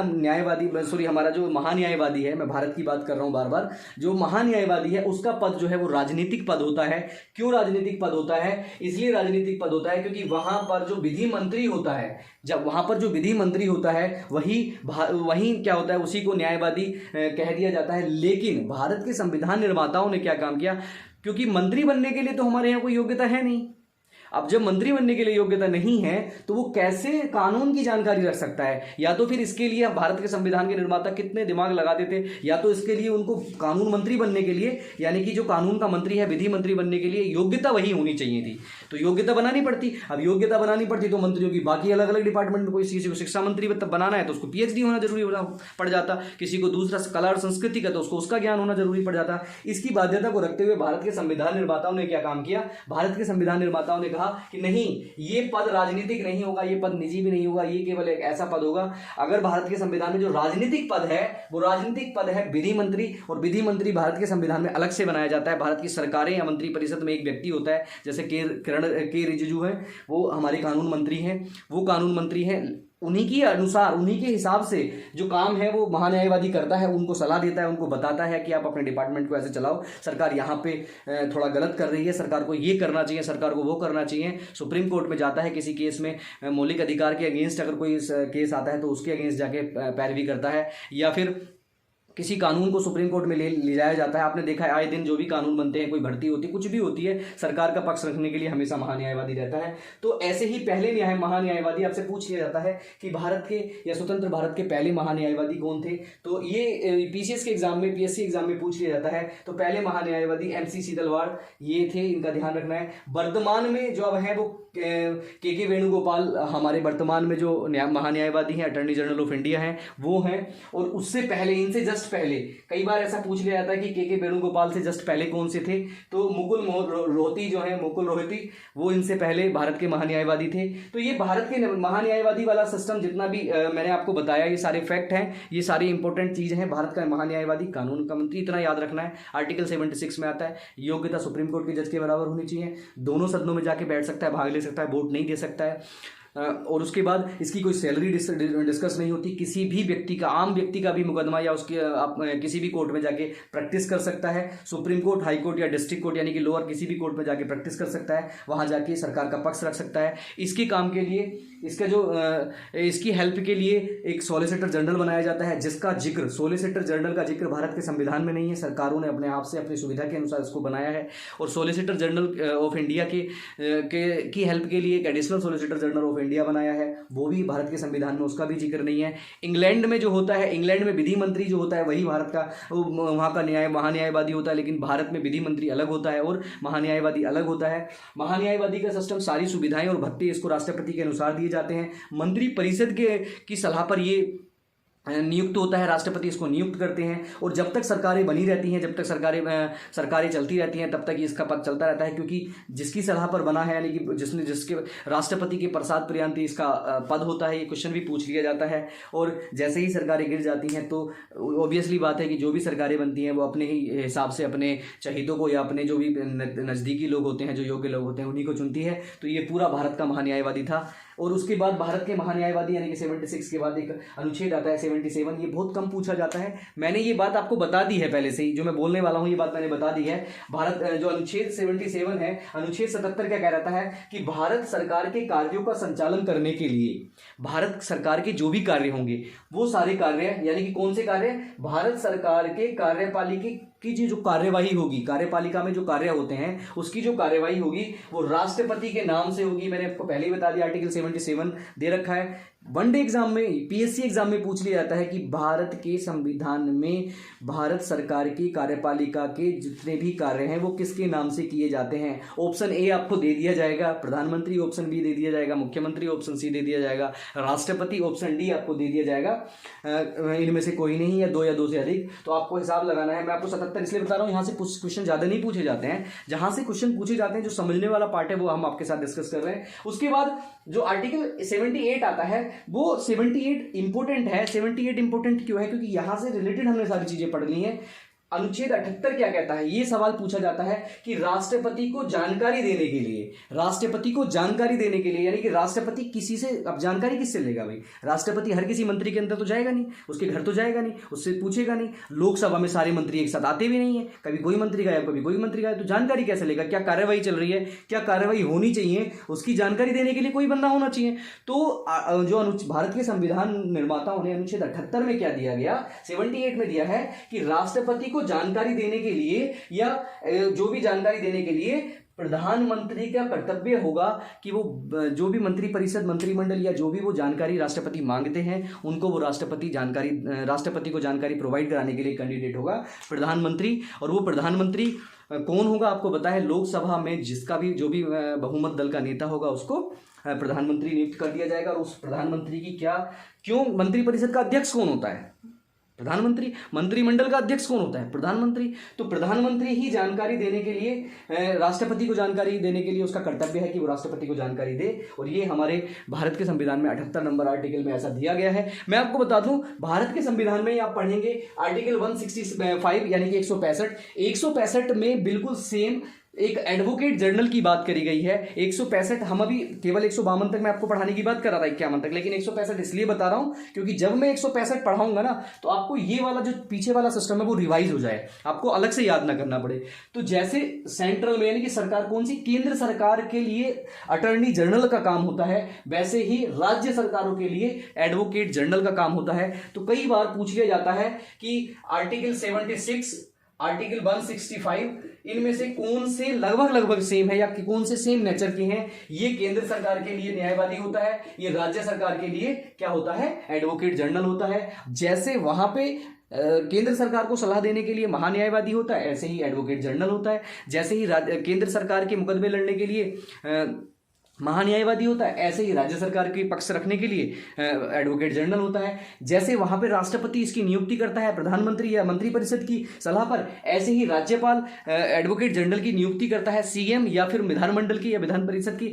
हमारा जो महान्यायवादी है, मैं भारत की बात कर रहा हूं बार बार, जो महान्यायवादी है उसका पद जो है वो राजनीतिक पद होता है। क्यों राजनीतिक पद होता है? इसलिए राजनीतिक पद होता है क्योंकि वहां पर जो विधि मंत्री होता है, जब वहां पर जो विधि मंत्री होता है वही क्या होता है, उसी को न्यायवादी कह दिया जाता है। लेकिन भारत के संविधान निर्माताओं ने क्या काम किया, क्योंकि मंत्री बनने के लिए तो हमारे यहाँ कोई योग्यता है नहीं। अब जब मंत्री बनने के लिए योग्यता नहीं है तो वो कैसे कानून की जानकारी रख सकता है? या तो फिर इसके लिए भारत के संविधान के निर्माता कितने दिमाग लगाते थे, या तो इसके लिए उनको कानून मंत्री बनने के लिए, यानी कि जो कानून का मंत्री है, विधि मंत्री बनने के लिए योग्यता वही होनी चाहिए थी, तो योग्यता बनानी पड़ती। अब योग्यता बनानी पड़ती तो मंत्रियों की बाकी अलग अलग डिपार्टमेंट में, कोई किसी को शिक्षा मंत्री बनाना है तो उसको PhD होना जरूरी पड़ जाता, किसी को दूसरा कला और संस्कृति का तो उसको उसका ज्ञान होना जरूरी पड़ जाता। इसकी बाध्यता को रखते हुए भारत के संविधान निर्माताओं ने क्या काम किया, भारत के संविधान निर्माताओं ने कहा कि नहीं, ये पद राजनीतिक नहीं होगा, ये पद निजी भी नहीं होगा, ये केवल एक ऐसा पद होगा। अगर भारत के संविधान में जो राजनीतिक पद है वो राजनीतिक पद है विधि मंत्री, और विधि मंत्री भारत के संविधान में अलग से बनाया जाता है। भारत की सरकारें या मंत्री परिषद में एक व्यक्ति होता है, जैसे के रिजिजू है, वो हमारे कानून मंत्री हैं, वो कानून मंत्री हैं, उन्हीं के अनुसार, उन्हीं के हिसाब से जो काम है वो महान्यायवादी करता है, उनको सलाह देता है, उनको बताता है कि आप अपने डिपार्टमेंट को ऐसे चलाओ, सरकार यहाँ पे थोड़ा गलत कर रही है, सरकार को ये करना चाहिए, सरकार को वो करना चाहिए। सुप्रीम कोर्ट में जाता है, किसी केस में मौलिक अधिकार के अगेंस्ट अगर कोई केस आता है तो उसके अगेंस्ट जाके पैरवी करता है, या फिर किसी कानून को सुप्रीम कोर्ट में ले जाया जाता है। आपने देखा है आए दिन जो भी कानून बनते हैं, कोई भर्ती होती है, कुछ भी होती है, सरकार का पक्ष रखने के लिए हमेशा महान्यायवादी रहता है। तो ऐसे ही पहले महान्यायवादी आपसे पूछ लिया जाता है कि भारत के या स्वतंत्र भारत के पहले महान्यायवादी कौन थे, तो ये PCS के एग्जाम में, PSC एग्जाम में पूछ लिया जाता है। तो पहले महान्यायवादी MC सीतलवाड़ ये थे, इनका ध्यान रखना है। वर्तमान में जो अब है वो के वेणुगोपाल हमारे वर्तमान में जो महान्यायवादी हैं, अटॉर्नी जनरल ऑफ इंडिया हैं, वो हैं। और उससे पहले, इनसे जस्ट पहले, कई बार ऐसा पूछ लिया जाता है कि के वेणुगोपाल से जस्ट पहले कौन से थे, तो मुकुल रोहती जो है, मुकुल रोहती, वो इनसे पहले भारत के महान्यायवादी थे। तो ये भारत के महान्यायवादी वाला सिस्टम जितना भी मैंने आपको बताया, ये सारे फैक्ट हैं, ये सारी इंपॉर्टेंट चीज़ हैं। भारत का महान्यायवादी, कानून का मंत्री, इतना याद रखना है। आर्टिकल 76 में आता है, योग्यता सुप्रीम कोर्ट के जज के बराबर होनी चाहिए, दोनों सदनों में जाके बैठ सकता है, भाग ले सकता है, वोट नहीं दे सकता है, और उसके बाद इसकी कोई सैलरी डिस्कस नहीं होती। किसी भी व्यक्ति का, आम व्यक्ति का भी मुकदमा या उसके आप किसी भी कोर्ट में जाके प्रैक्टिस कर सकता है। सुप्रीम कोर्ट, हाई कोर्ट या डिस्ट्रिक्ट कोर्ट यानी कि लोअर किसी भी कोर्ट में जाके प्रैक्टिस कर सकता है, वहां जाके सरकार का पक्ष रख सकता है। इसके काम के लिए, इसकी हेल्प के लिए एक सॉलिसिटर जनरल बनाया जाता है, जिसका जिक्र, सॉलिसिटर जनरल का जिक्र भारत के संविधान में नहीं है, सरकारों ने अपने आप से अपनी सुविधा के अनुसार इसको बनाया है। और सॉलिसिटर जनरल ऑफ इंडिया की हेल्प के लिए एक additional solicitor general of India बनाया है, वो भी भारत के संविधान में, उसका भी जिक्र नहीं है। इंग्लैंड में जो होता है, इंग्लैंड में विधि मंत्री जो होता है वही भारत का, वहाँ का महान्यायवादी होता है, लेकिन भारत में विधि मंत्री अलग होता है और महान्यायवादी अलग होता है। महान्यायवादी का सिस्टम, सारी सुविधाएं और भत्ते इसको राष्ट्रपति के अनुसार दिए जाते हैं। मंत्री परिषद की सलाह पर ये नियुक्त होता है, राष्ट्रपति इसको नियुक्त करते हैं, और जब तक सरकारें बनी रहती हैं, जब तक सरकारें चलती रहती हैं, तब तक इसका पद चलता रहता है, क्योंकि जिसकी सलाह पर बना है, यानी कि जिसके राष्ट्रपति के प्रसाद प्रियांति इसका पद होता है। ये क्वेश्चन भी पूछ लिया जाता है। और जैसे ही सरकारें गिर जाती हैं तो ऑब्वियसली बात है कि जो भी सरकारें बनती हैं वो अपने ही हिसाब से अपने शहीदों को या अपने जो भी नज़दीकी लोग होते हैं, जो योग्य लोग होते हैं, उन्हीं को चुनती है। तो ये पूरा भारत का महान्यायवादी था। और उसके बाद भारत के महान्यायवादी यानी कि 76 के बाद एक अनुच्छेद आता है 77। ये बहुत कम पूछा जाता है। मैंने ये बात आपको बता दी है पहले से ही, जो मैं बोलने वाला हूँ ये बात मैंने बता दी है। भारत जो अनुच्छेद 77 है, अनुच्छेद 77 क्या कह रहता है कि भारत सरकार के कार्यों का संचालन करने के लिए, भारत सरकार के जो भी कार्य होंगे वो सारे कार्य, यानी कि कौन से कार्य, भारत सरकार के कार्यपालिका की जो कार्यवाही होगी, कार्यपालिका में जो कार्य होते हैं उसकी जो कार्यवाही होगी वो राष्ट्रपति के नाम से होगी। मैंने आपको पहले ही बता दिया, आर्टिकल 77 दे रखा है। वनडे एग्जाम में, पीएससी एग्जाम में पूछ लिया जाता है कि भारत के संविधान में भारत सरकार की कार्यपालिका के जितने भी कार्य हैं वो किसके नाम से किए जाते हैं। ऑप्शन ए आपको दे दिया जाएगा प्रधानमंत्री, ऑप्शन बी दे दिया जाएगा मुख्यमंत्री, ऑप्शन सी दे दिया जाएगा राष्ट्रपति, ऑप्शन डी आपको दे दिया जाएगा इनमें से कोई नहीं, या दो से अधिक। तो आपको हिसाब लगाना है। मैं आपको 77 इसलिए बता रहा हूँ, यहाँ से क्वेश्चन ज़्यादा नहीं पूछे जाते हैं। जहाँ से क्वेश्चन पूछे जाते हैं, जो समझने वाला पार्ट है वो हम आपके साथ डिस्कस कर रहे हैं। उसके बाद जो आर्टिकल 78 आता है वो 78 इंपोर्टेंट है। 78 इंपोर्टेंट क्यों है? क्योंकि यहां से रिलेटेड हमने सारी चीजें पढ़ ली हैं। अनुच्छेद 78 क्या कहता है? ये सवाल पूछा जाता है कि राष्ट्रपति को जानकारी देने के लिए, राष्ट्रपति को जानकारी देने के लिए, यानी कि राष्ट्रपति किसी से, अब जानकारी किससे लेगा भाई? राष्ट्रपति हर किसी मंत्री के अंदर तो जाएगा नहीं, उसके घर तो जाएगा नहीं, उससे पूछेगा नहीं। लोकसभा में सारे मंत्री एक साथ आते भी नहीं है, कभी कोई मंत्री गायब, कभी कोई मंत्री गायब, तो जानकारी कैसे लेगा? क्या कार्यवाही चल रही है, क्या कार्यवाही होनी चाहिए, उसकी जानकारी देने के लिए कोई बंदा होना चाहिए। तो जो भारत के संविधान निर्माताओं ने अनुच्छेद 78 में क्या दिया गया, 78 में दिया है कि राष्ट्रपति जानकारी देने के लिए या जो भी जानकारी देने के लिए प्रधानमंत्री का कर्तव्य होगा कि वो जो भी मंत्री परिषद, मंत्रिमंडल या जो भी वो जानकारी राष्ट्रपति मांगते हैं उनको वो राष्ट्रपति को जानकारी प्रोवाइड कराने के लिए कैंडिडेट होगा प्रधानमंत्री। और वो प्रधानमंत्री कौन होगा आपको पता है? लोकसभा में जिसका भी जो भी बहुमत दल का नेता होगा उसको प्रधानमंत्री नियुक्त कर दिया जाएगा। और उस प्रधानमंत्री की क्यों मंत्रिपरिषद का अध्यक्ष कौन होता है? प्रधानमंत्री। मंत्रिमंडल का अध्यक्ष कौन होता है? प्रधानमंत्री। तो प्रधानमंत्री ही जानकारी देने के लिए, राष्ट्रपति को जानकारी देने के लिए उसका कर्तव्य है कि वो राष्ट्रपति को जानकारी दे। और ये हमारे भारत के संविधान में 78 नंबर आर्टिकल में ऐसा दिया गया है। मैं आपको बता दूं, भारत के संविधान में आप पढ़ेंगे आर्टिकल 165 यानी कि 165 में बिल्कुल सेम एक एडवोकेट जनरल की बात करी गई है। 165, हम अभी केवल 152 तक मैं आपको पढ़ाने की बात कर रहा था, 51 तक, लेकिन 165 इसलिए बता रहा हूं क्योंकि जब मैं 165 पढ़ाऊंगा ना तो आपको ये वाला जो पीछे वाला सिस्टम है वो रिवाइज हो जाए, आपको अलग से याद ना करना पड़े। तो जैसे सेंट्रल में यानी कि सरकार कौन सी, केंद्र सरकार के लिए अटॉर्नी जनरल का काम होता है, वैसे ही राज्य सरकारों के लिए एडवोकेट जनरल का काम होता है। तो कई बार पूछ लिया जाता है कि आर्टिकल 76, आर्टिकल 165 इनमें से कौन से लगभग सेम है या कौन से सेम नेचर के हैं? ये केंद्र सरकार के लिए न्यायवादी होता है, ये राज्य सरकार के लिए क्या होता है? एडवोकेट जनरल होता है। जैसे वहां पे केंद्र सरकार को सलाह देने के लिए महान्यायवादी होता है, ऐसे ही एडवोकेट जनरल होता है। जैसे ही केंद्र सरकार के मुकदमे लड़ने के लिए महान्यायवादी होता है, ऐसे ही राज्य सरकार के पक्ष रखने के लिए एडवोकेट जनरल होता है। जैसे वहां पे राष्ट्रपति इसकी नियुक्ति करता है प्रधानमंत्री या मंत्रिपरिषद की सलाह पर, ऐसे ही राज्यपाल एडवोकेट जनरल की नियुक्ति करता है सीएम या फिर विधानमंडल की या विधान परिषद की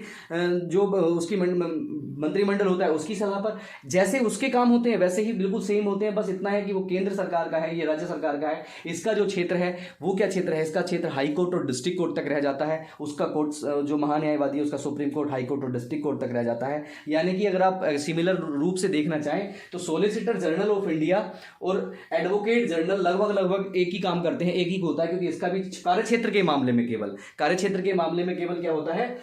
जो उसकी मंत्रिमंडल होता है उसकी सलाह पर। जैसे उसके काम होते हैं वैसे ही बिल्कुल सेम होते हैं, बस इतना है कि वो केंद्र सरकार का है, ये राज्य सरकार का है। इसका जो क्षेत्र है वो क्या क्षेत्र है? इसका क्षेत्र हाई कोर्ट और डिस्ट्रिक्ट कोर्ट तक रह जाता है। उसका कोर्ट जो महान्यायवादी है उसका सुप्रीम कोर्ट, हाई कोर्ट और डिस्ट्रिक्ट कोर्ट तक रह जाता है। यानी कि अगर आप सिमिलर रूप से देखना चाहें तो सॉलिसिटर जनरल ऑफ इंडिया और एडवोकेट जनरल लगभग एक ही काम करते हैं, एक ही होता है, क्योंकि इसका भी कार्यक्षेत्र के मामले में केवल क्या होता है?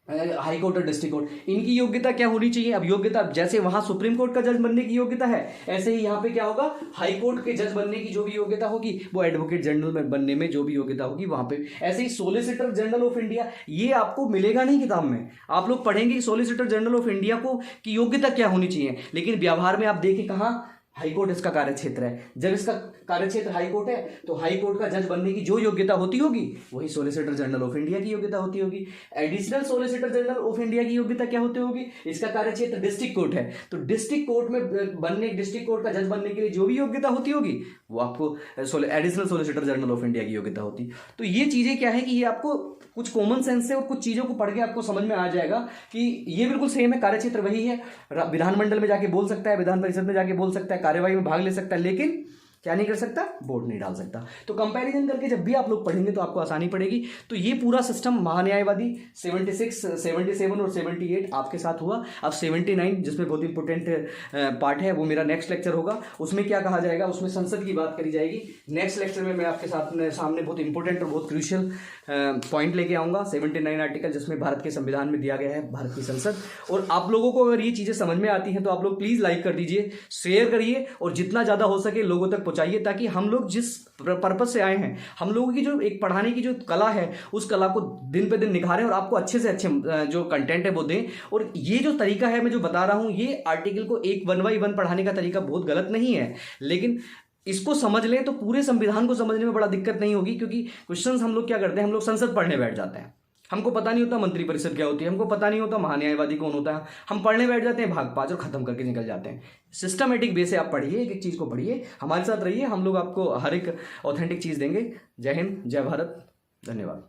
हाई कोर्ट और डिस्ट्रिक्ट कोर्ट। इनकी योग्यता क्या होनी चाहिए? अब योग्यता जैसे वहां सुप्रीम कोर्ट का जज बनने की योग्यता है, ऐसे ही यहाँ पे क्या होगा? हाई कोर्ट के जज बनने की जो भी योग्यता होगी वो एडवोकेट जनरल में बनने में जो भी योग्यता होगी वहां पे। ऐसे ही सॉलिसिटर जनरल ऑफ इंडिया, ये आपको मिलेगा नहीं किताब में। आप लोग पढ़ेंगे सॉलिसिटर जनरल ऑफ इंडिया को की योग्यता क्या होनी चाहिए, लेकिन व्यवहार में आप देखें कहाँ हाई कोर्ट इसका कार्यक्षेत्र है। जब इसका कार्यक्षेत्र हाई कोर्ट है तो हाई कोर्ट का जज बनने की जो योग्यता होती होगी वही सॉलिसिटर जनरल ऑफ इंडिया की योग्यता होती होगी। Additional solicitor general of India की योग्यता क्या होती होगी? इसका कार्यक्षेत्र डिस्ट्रिक्ट कोर्ट है, तो डिस्ट्रिक्ट कोर्ट में डिस्ट्रिक्ट कोर्ट का जज बनने के लिए जो भी योग्यता होती होगी वो आपको additional solicitor general of India की योग्यता होती। तो ये चीजें क्या है कि ये आपको कुछ कॉमन सेंस से और कुछ चीजों को पढ़ के आपको समझ में आ जाएगा कि ये बिल्कुल सेम है, कार्यक्षेत्र वही है। विधानमंडल में जाके बोल सकता है, विधान परिषद में जाके बोल सकता है, कार्यवाही में भाग ले सकता है, लेकिन क्या नहीं कर सकता? वोट नहीं डाल सकता। तो कंपैरिजन करके जब भी आप लोग पढ़ेंगे तो आपको आसानी पड़ेगी। तो ये पूरा सिस्टम महान्यायवादी 76, 77 और 78 आपके साथ हुआ। अब 79 जिसमें बहुत इंपॉर्टेंट पार्ट है वो मेरा नेक्स्ट लेक्चर होगा। उसमें क्या कहा जाएगा? उसमें संसद की बात करी जाएगी। नेक्स्ट लेक्चर में मैं आपके सामने बहुत इंपॉर्टेंट और बहुत क्रूशियल पॉइंट लेके आऊँगा। 79 आर्टिकल जिसमें भारत के संविधान में दिया गया है भारत की संसद। और आप लोगों को अगर ये चीज़ें समझ में आती हैं तो आप लोग प्लीज़ लाइक कर दीजिए, शेयर करिए और जितना ज़्यादा हो सके लोगों तक चाहिए, ताकि हम लोग जिस पर्पस से आए हैं, हम लोगों की जो एक पढ़ाने की जो कला है उस कला को दिन पे दिन निखारें और आपको अच्छे से अच्छे जो कंटेंट है वो दें। और ये जो तरीका है मैं जो बता रहा हूं, ये आर्टिकल को एक 1 by 1 पढ़ाने का तरीका बहुत गलत नहीं है, लेकिन इसको समझ लें तो पूरे संविधान को समझने में बड़ा दिक्कत नहीं होगी। क्योंकि क्वेश्चंस हम लोग क्या करते हैं, हम लोग संसद पढ़ने बैठ जाते हैं, हमको पता नहीं होता मंत्रिपरिषद क्या होती है, हमको पता नहीं होता महान्यायवादी कौन होता है, हम पढ़ने बैठ जाते हैं, भाग पाँच और खत्म करके निकल जाते हैं। सिस्टमेटिक वे से आप पढ़िए, एक एक चीज़ को पढ़िए, हमारे साथ रहिए, हम लोग आपको हर एक ऑथेंटिक चीज़ देंगे। जय हिंद, जय भारत, धन्यवाद।